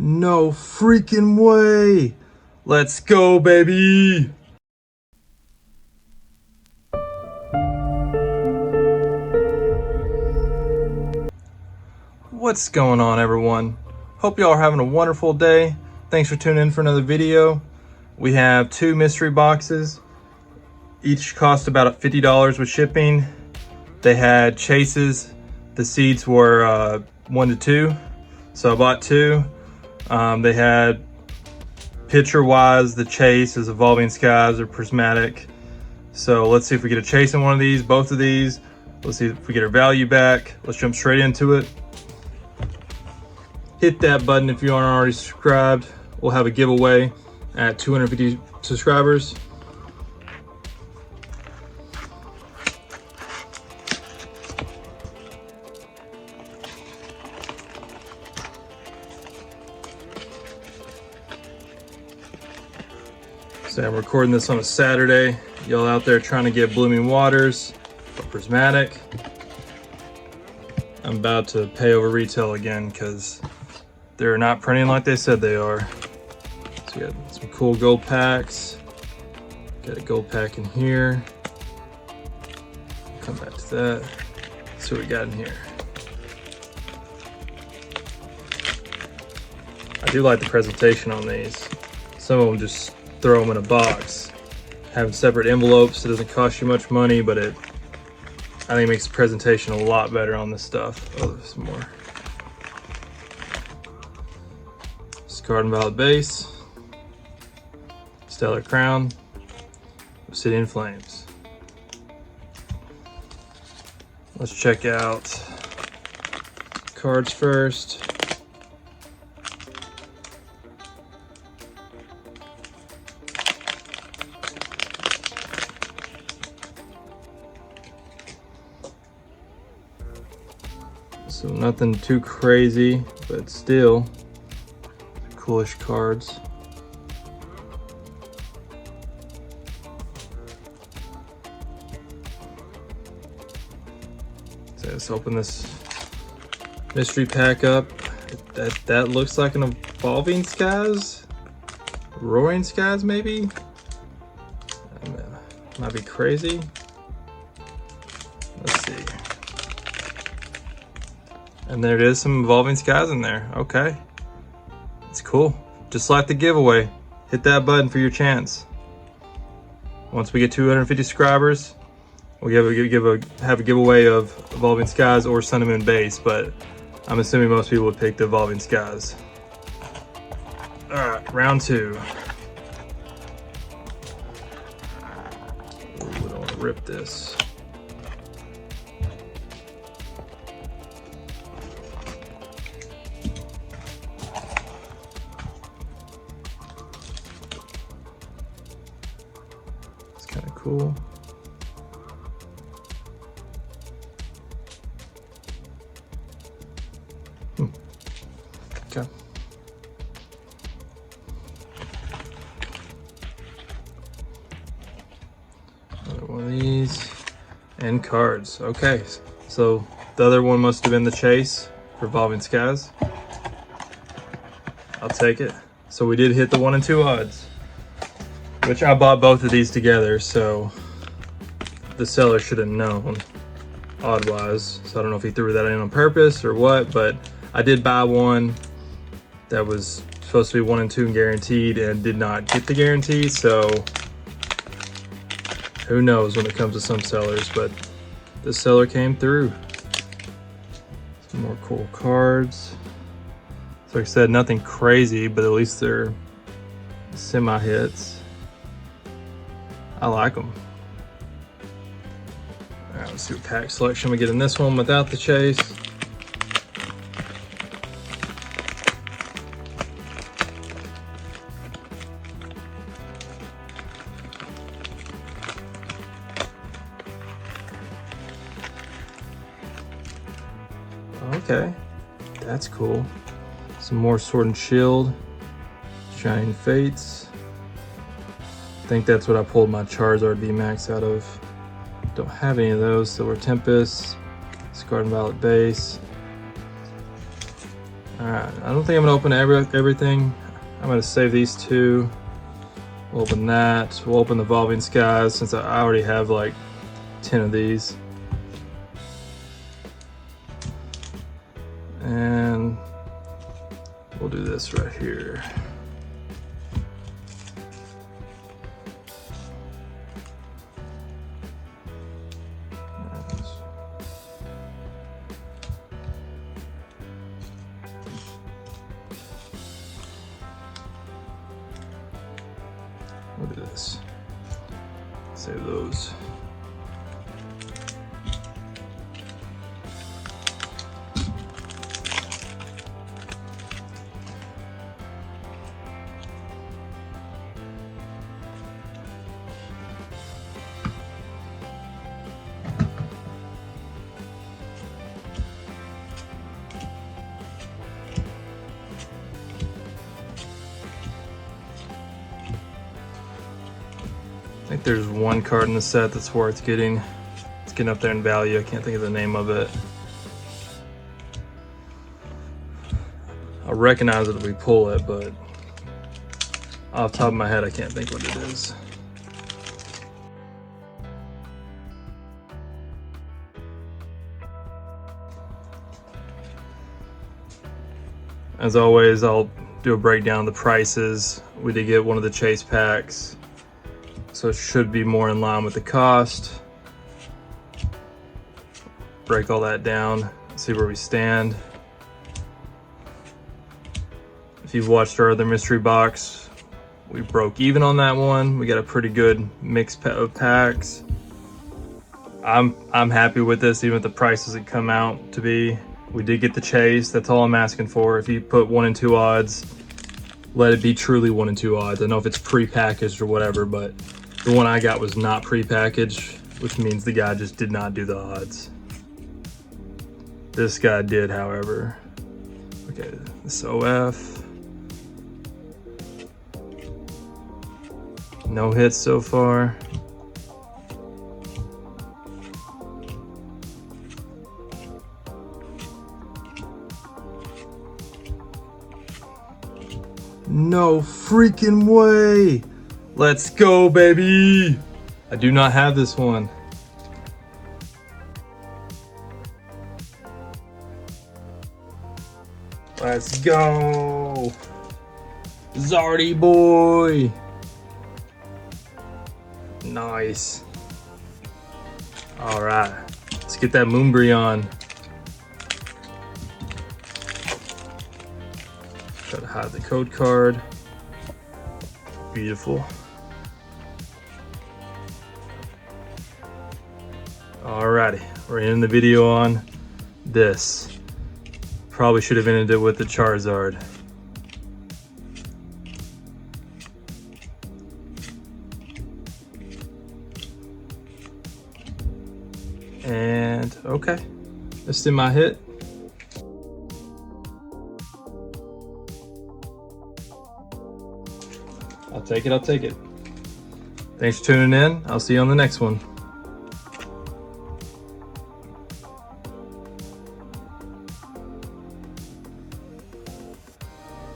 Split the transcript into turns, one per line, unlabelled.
No freaking way! Let's go, baby! What's going on, everyone? Hope y'all are having a wonderful day. Thanks for tuning in for another video. We have 2 mystery boxes. Each cost about $50 with shipping. They had chases. The seeds were 1 to 2, so I bought 2. They had picture-wise, the chase is Evolving Skies or Prismatic. So let's see if we get a chase in one of these, both of these. Let's see if we get our value back. Let's jump straight into it. Hit that button if you aren't already subscribed. We'll have a giveaway at 250 subscribers. So I'm recording this on a Saturday. Y'all out there trying to get Blooming Waters or Prismatic. I'm about to pay over retail again because they're not printing like they said they are. So we got some cool gold packs. Got a gold pack in here. Come back to that. See what we got in here. I do like the presentation on these. Some of them just throw them in a box. Having separate envelopes, it doesn't cost you much money, but I think it makes the presentation a lot better on this stuff. Oh, there's some more. Scarred and Violet Base, Stellar Crown, Obsidian Flames. Let's check out cards first. So nothing too crazy, but still coolish cards. So let's open this mystery pack up. That looks like an Evolving Skies, Roaring Skies maybe. Might be crazy. Let's see. And there it is, some Evolving Skies in there. Okay. It's cool. Just like the giveaway. Hit that button for your chance. Once we get 250 subscribers, we'll have a giveaway of Evolving Skies or Sun and Moon Base, but I'm assuming most people would pick the Evolving Skies. Alright, round 2. Ooh, we don't want to rip this. Kind of cool. Okay. Another one of these and cards. Okay, so the other one must have been the chase for Evolving Skies. I'll take it. So we did hit the 1 and 2 odds, which I bought both of these together, so the seller should have known odd-wise. So I don't know if he threw that in on purpose or what, but I did buy one that was supposed to be 1 and 2 guaranteed and did not get the guarantee, so who knows when it comes to some sellers, but this seller came through. Some more cool cards. So like I said, nothing crazy, but at least they're semi-hits. I like them. All right, let's see what pack selection we get in this one without the chase. Okay, that's cool. Some more Sword and Shield, Shining Fates. I think that's what I pulled my Charizard VMAX out of. Don't have any of those. Silver Tempest, Scarred and Violet Base. Alright, I don't think I'm gonna open everything. I'm gonna save these two. We'll open that. We'll open the Evolving Skies since I already have like 10 of these. And we'll do this right here. We'll do this. Save those. I think there's one card in the set that's worth getting. It's getting up there in value. I can't think of the name of it. I recognize it if we pull it, but off the top of my head, I can't think what it is. As always, I'll do a breakdown of the prices. We did get one of the chase packs, so it should be more in line with the cost. Break all that down, see where we stand. If you've watched our other mystery box, we broke even on that one. We got a pretty good mix of packs. I'm happy with this, even if the price doesn't come out to be. We did get the chase, that's all I'm asking for. If you put 1 and 2 odds, let it be truly 1 and 2 odds. I know if it's pre-packaged or whatever, but the one I got was not pre-packaged, which means the guy just did not do the odds. This guy did, however. Okay, this OF. No hits so far. No freaking way! Let's go, baby! I do not have this one. Let's go! Zardy boy! Nice. Alright, let's get that Moonbreon. Try to hide the code card. Beautiful. Alrighty, we're ending the video on this. Probably should have ended it with the Charizard. And okay, this is my hit. I'll take it, I'll take it. Thanks for tuning in. I'll see you on the next one.